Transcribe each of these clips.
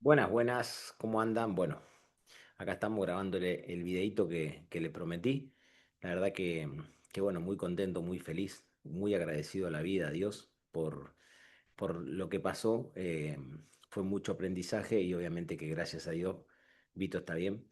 Buenas, buenas, ¿cómo andan? Bueno, acá estamos grabándole el videito que le prometí. La verdad que bueno, muy contento, muy feliz, muy agradecido a la vida, a Dios, por lo que pasó. Fue mucho aprendizaje y obviamente que gracias a Dios, Vito está bien.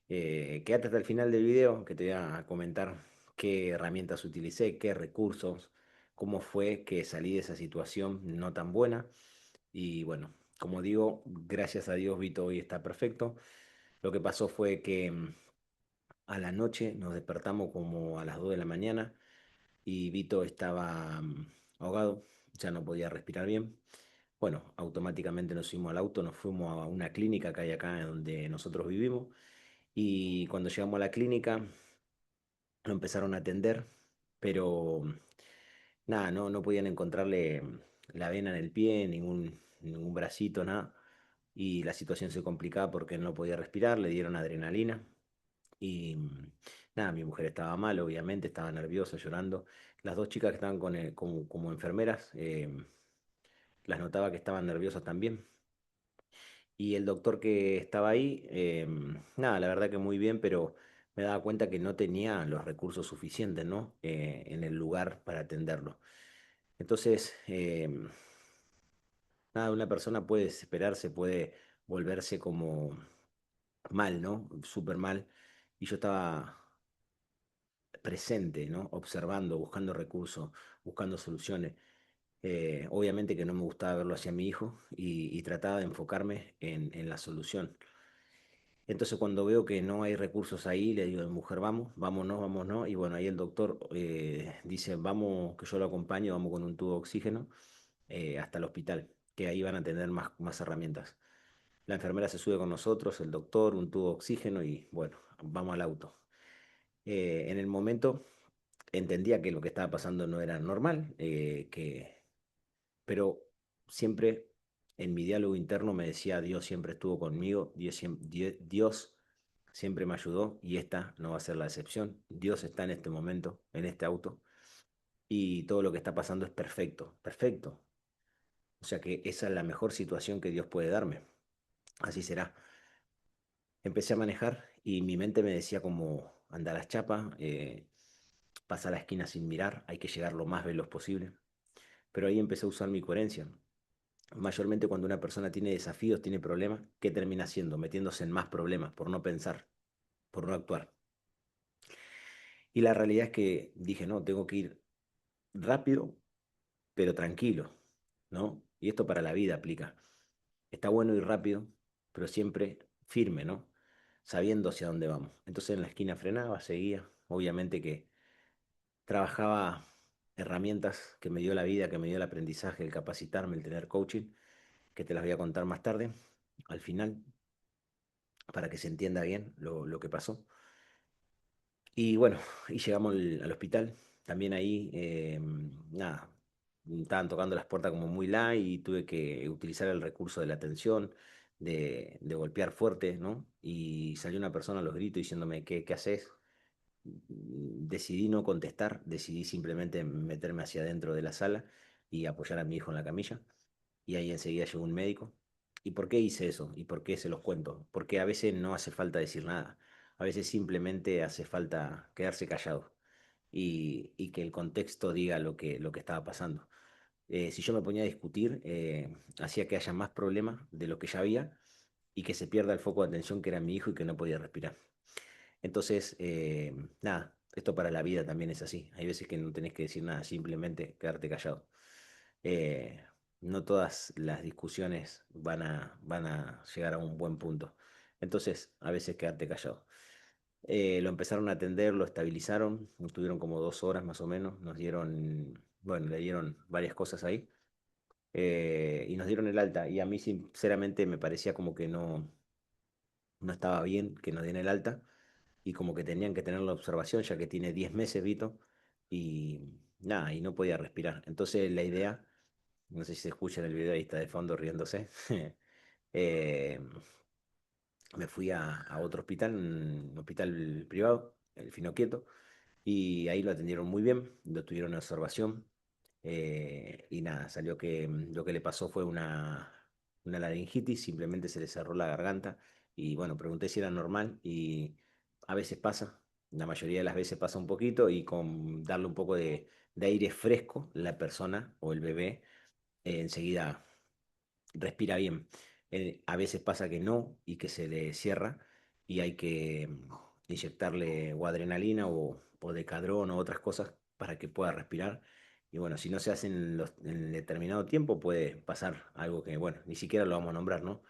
Quédate hasta el final del video que te voy a comentar qué herramientas utilicé, qué recursos, cómo fue que salí de esa situación no tan buena. Y bueno, como digo, gracias a Dios Vito hoy está perfecto. Lo que pasó fue que a la noche nos despertamos como a las 2 de la mañana y Vito estaba ahogado, ya no podía respirar bien. Bueno, automáticamente nos fuimos al auto, nos fuimos a una clínica que hay acá donde nosotros vivimos y cuando llegamos a la clínica lo empezaron a atender, pero nada, no podían encontrarle la vena en el pie, ningún bracito, nada. Y la situación se complicaba porque él no podía respirar, le dieron adrenalina y nada, mi mujer estaba mal, obviamente, estaba nerviosa, llorando. Las dos chicas que estaban como enfermeras, las notaba que estaban nerviosas también. Y el doctor que estaba ahí, nada, la verdad que muy bien, pero me daba cuenta que no tenía los recursos suficientes, ¿no? En el lugar para atenderlo. Entonces, nada, una persona puede desesperarse, puede volverse como mal, ¿no? Súper mal. Y yo estaba presente, ¿no? Observando, buscando recursos, buscando soluciones. Obviamente que no me gustaba verlo hacia mi hijo y trataba de enfocarme en la solución. Entonces cuando veo que no hay recursos ahí, le digo, mujer, vamos, vámonos, vámonos. Y bueno, ahí el doctor dice, vamos, que yo lo acompaño, vamos con un tubo de oxígeno hasta el hospital, que ahí van a tener más herramientas. La enfermera se sube con nosotros, el doctor, un tubo de oxígeno y bueno, vamos al auto. En el momento entendía que lo que estaba pasando no era normal, pero siempre en mi diálogo interno me decía, Dios siempre estuvo conmigo, Dios siempre me ayudó y esta no va a ser la excepción. Dios está en este momento, en este auto, y todo lo que está pasando es perfecto, perfecto. O sea que esa es la mejor situación que Dios puede darme. Así será. Empecé a manejar y mi mente me decía como, anda a las chapas, pasa la esquina sin mirar, hay que llegar lo más veloz posible. Pero ahí empecé a usar mi coherencia. Mayormente cuando una persona tiene desafíos, tiene problemas, ¿qué termina haciendo? Metiéndose en más problemas por no pensar, por no actuar. Y la realidad es que dije, no, tengo que ir rápido, pero tranquilo, ¿no? Y esto para la vida aplica. Está bueno ir rápido, pero siempre firme, ¿no? Sabiendo hacia dónde vamos. Entonces en la esquina frenaba, seguía. Obviamente que trabajaba herramientas que me dio la vida, que me dio el aprendizaje, el capacitarme, el tener coaching, que te las voy a contar más tarde, al final, para que se entienda bien lo que pasó. Y bueno, y llegamos al hospital. También ahí, nada, estaban tocando las puertas como muy light y tuve que utilizar el recurso de la atención, de golpear fuerte, ¿no? Y salió una persona a los gritos diciéndome, ¿qué haces? Decidí no contestar, decidí simplemente meterme hacia adentro de la sala y apoyar a mi hijo en la camilla. Y ahí enseguida llegó un médico. ¿Y por qué hice eso? ¿Y por qué se los cuento? Porque a veces no hace falta decir nada. A veces simplemente hace falta quedarse callado y que el contexto diga lo que estaba pasando. Si yo me ponía a discutir, hacía que haya más problemas de lo que ya había y que se pierda el foco de atención que era mi hijo y que no podía respirar. Entonces, nada, esto para la vida también es así. Hay veces que no tenés que decir nada, simplemente quedarte callado. Eh, no todas las discusiones van a llegar a un buen punto. Entonces, a veces quedarte callado. Lo empezaron a atender, lo estabilizaron, estuvieron como 2 horas más o menos, nos dieron, bueno, le dieron varias cosas ahí y nos dieron el alta. Y a mí sinceramente me parecía como que no estaba bien que nos den el alta y como que tenían que tener la observación ya que tiene 10 meses Vito y nada, y no podía respirar. Entonces la idea, no sé si se escucha en el video, ahí está de fondo riéndose, eh, me fui a otro hospital, un hospital privado, el Finoquieto, y ahí lo atendieron muy bien, lo tuvieron en observación y nada, salió que lo que le pasó fue una laringitis, simplemente se le cerró la garganta y bueno, pregunté si era normal y a veces pasa, la mayoría de las veces pasa un poquito y con darle un poco de aire fresco, la persona o el bebé enseguida respira bien. A veces pasa que no y que se le cierra y hay que inyectarle o adrenalina o decadrón o otras cosas para que pueda respirar. Y bueno, si no se hace en determinado tiempo, puede pasar algo que, bueno, ni siquiera lo vamos a nombrar, ¿no?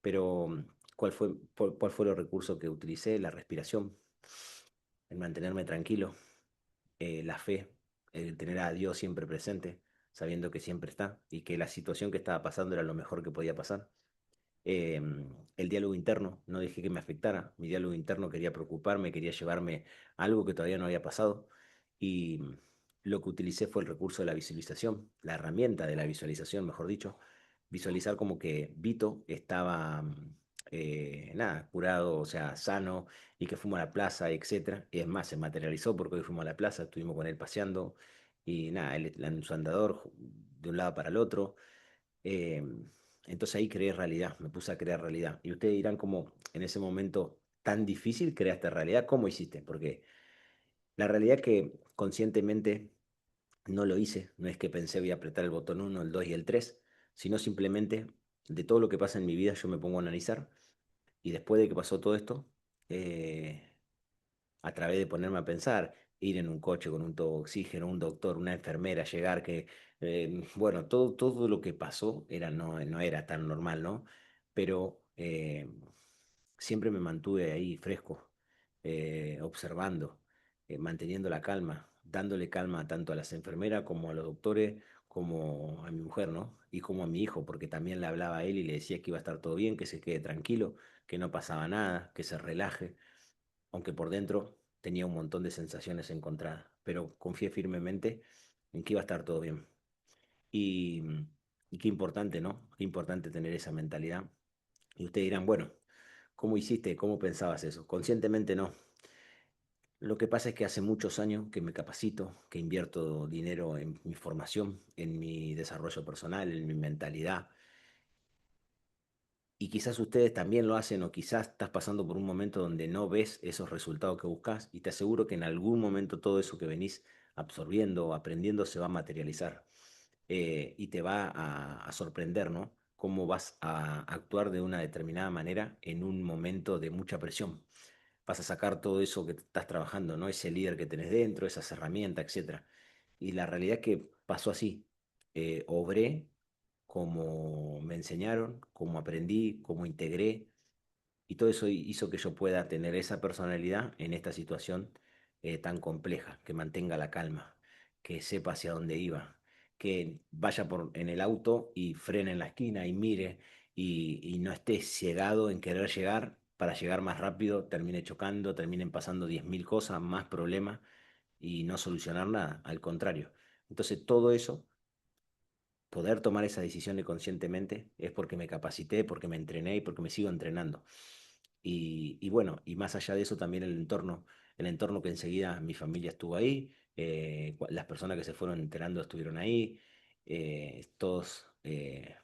Pero, cuál fue los recursos que utilicé? La respiración, el mantenerme tranquilo, la fe, el tener a Dios siempre presente, sabiendo que siempre está y que la situación que estaba pasando era lo mejor que podía pasar. eh, el diálogo interno, no dejé que me afectara. Mi diálogo interno quería preocuparme, quería llevarme a algo que todavía no había pasado. Y lo que utilicé fue el recurso de la visualización, la herramienta de la visualización, mejor dicho. Visualizar como que Vito estaba, nada, curado, o sea, sano, y que fuimos a la plaza, etcétera. Y es más, se materializó porque hoy fuimos a la plaza, estuvimos con él paseando, y nada, él en su andador, de un lado para el otro. Eh, entonces ahí creé realidad, me puse a crear realidad. Y ustedes dirán cómo en ese momento tan difícil creaste realidad, ¿cómo hiciste? Porque la realidad es que conscientemente no lo hice, no es que pensé voy a apretar el botón uno, el 2 y el 3, sino simplemente de todo lo que pasa en mi vida yo me pongo a analizar y después de que pasó todo esto, eh, a través de ponerme a pensar, ir en un coche con un tubo de oxígeno, un doctor, una enfermera, llegar, que, bueno, todo lo que pasó no era tan normal, ¿no? Pero siempre me mantuve ahí fresco, observando, manteniendo la calma, dándole calma tanto a las enfermeras como a los doctores, como a mi mujer, ¿no? Y como a mi hijo, porque también le hablaba a él y le decía que iba a estar todo bien, que se quede tranquilo, que no pasaba nada, que se relaje, aunque por dentro tenía un montón de sensaciones encontradas, pero confié firmemente en que iba a estar todo bien. Y, y qué importante, ¿no? Qué importante tener esa mentalidad. Y ustedes dirán, bueno, ¿cómo hiciste? ¿Cómo pensabas eso? Conscientemente no. Lo que pasa es que hace muchos años que me capacito, que invierto dinero en mi formación, en mi desarrollo personal, en mi mentalidad, y quizás ustedes también lo hacen o quizás estás pasando por un momento donde no ves esos resultados que buscas y te aseguro que en algún momento todo eso que venís absorbiendo o aprendiendo se va a materializar, y te va a sorprender, ¿no? Cómo vas a actuar de una determinada manera en un momento de mucha presión. Vas a sacar todo eso que estás trabajando, ¿no? Ese líder que tenés dentro, esas herramientas, etcétera. Y la realidad es que pasó así. Obré como me enseñaron, como aprendí, como integré, y todo eso hizo que yo pueda tener esa personalidad en esta situación tan compleja, que mantenga la calma, que sepa hacia dónde iba, que vaya en el auto y frene en la esquina y mire y no esté ciegado en querer llegar para llegar más rápido, termine chocando, terminen pasando 10.000 cosas, más problemas y no solucionar nada, al contrario. Entonces todo eso, poder tomar esas decisiones conscientemente es porque me capacité, porque me entrené y porque me sigo entrenando. Y bueno, y más allá de eso también el entorno que enseguida mi familia estuvo ahí, las personas que se fueron enterando estuvieron ahí, todos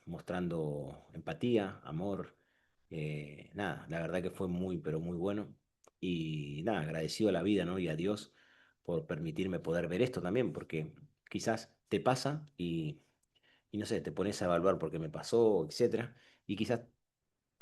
mostrando empatía, amor, nada, la verdad que fue muy, pero muy bueno. Y nada, agradecido a la vida, ¿no? Y a Dios por permitirme poder ver esto también, porque quizás te pasa y no sé, te pones a evaluar por qué me pasó, etcétera, y quizás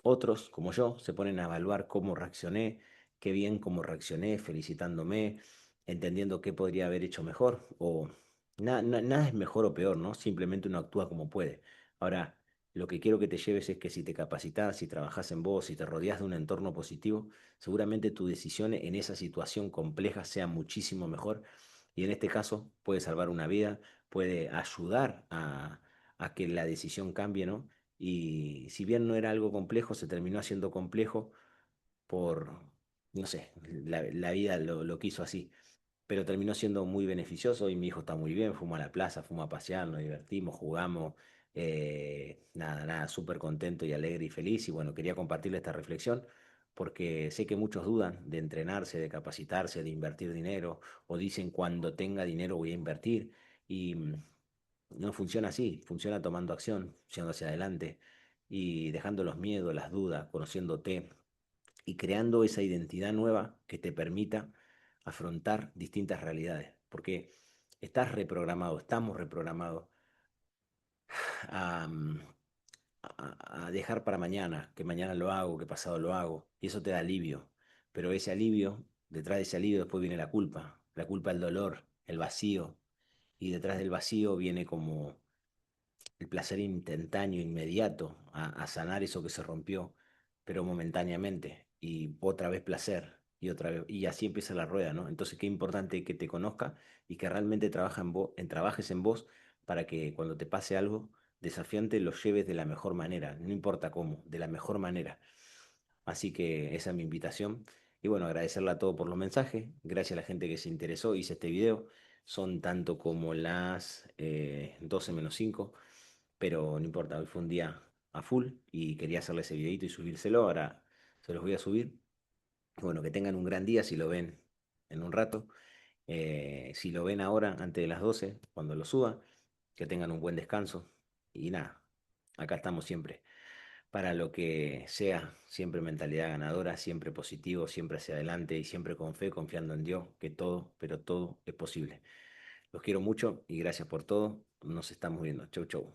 otros, como yo, se ponen a evaluar cómo reaccioné, qué bien cómo reaccioné, felicitándome, entendiendo qué podría haber hecho mejor, o nada es mejor o peor, ¿no? Simplemente uno actúa como puede. Ahora, lo que quiero que te lleves es que si te capacitas, si trabajas en vos, si te rodeas de un entorno positivo, seguramente tu decisión en esa situación compleja sea muchísimo mejor y en este caso puede salvar una vida, puede ayudar a que la decisión cambie, ¿no? Y si bien no era algo complejo, se terminó haciendo complejo por, no sé, la vida lo quiso así. Pero terminó siendo muy beneficioso y mi hijo está muy bien, fuimos a la plaza, fuimos a pasear, nos divertimos, jugamos, nada, súper contento y alegre y feliz. Y bueno, quería compartirle esta reflexión porque sé que muchos dudan de entrenarse, de capacitarse, de invertir dinero, o dicen cuando tenga dinero voy a invertir. Y no funciona así, funciona tomando acción, yendo hacia adelante. y dejando los miedos, las dudas, conociéndote y creando esa identidad nueva que te permita afrontar distintas realidades, porque estás reprogramado, estamos reprogramados a, a dejar para mañana, que mañana lo hago, que pasado lo hago, y eso te da alivio, pero ese alivio, detrás de ese alivio después viene la culpa del dolor, el vacío, y detrás del vacío viene como el placer instantáneo, inmediato, a sanar eso que se rompió, pero momentáneamente, y otra vez placer, y otra vez, y así empieza la rueda, ¿no? Entonces, qué importante que te conozca y que realmente trabajes en vos para que cuando te pase algo desafiante lo lleves de la mejor manera, no importa cómo, de la mejor manera. Así que esa es mi invitación. Y bueno, agradecerle a todos por los mensajes. Gracias a la gente que se interesó, hice este video. Son tanto como las 12 menos 5, pero no importa, hoy fue un día a full y quería hacerle ese videito y subírselo. Ahora se los voy a subir. Bueno, que tengan un gran día si lo ven en un rato. Si lo ven ahora, antes de las 12 cuando lo suba, que tengan un buen descanso. Y nada, acá estamos siempre para lo que sea, siempre mentalidad ganadora, siempre positivo, siempre hacia adelante y siempre con fe, confiando en Dios, que todo, pero todo es posible. Los quiero mucho y gracias por todo. Nos estamos viendo. Chau, chau.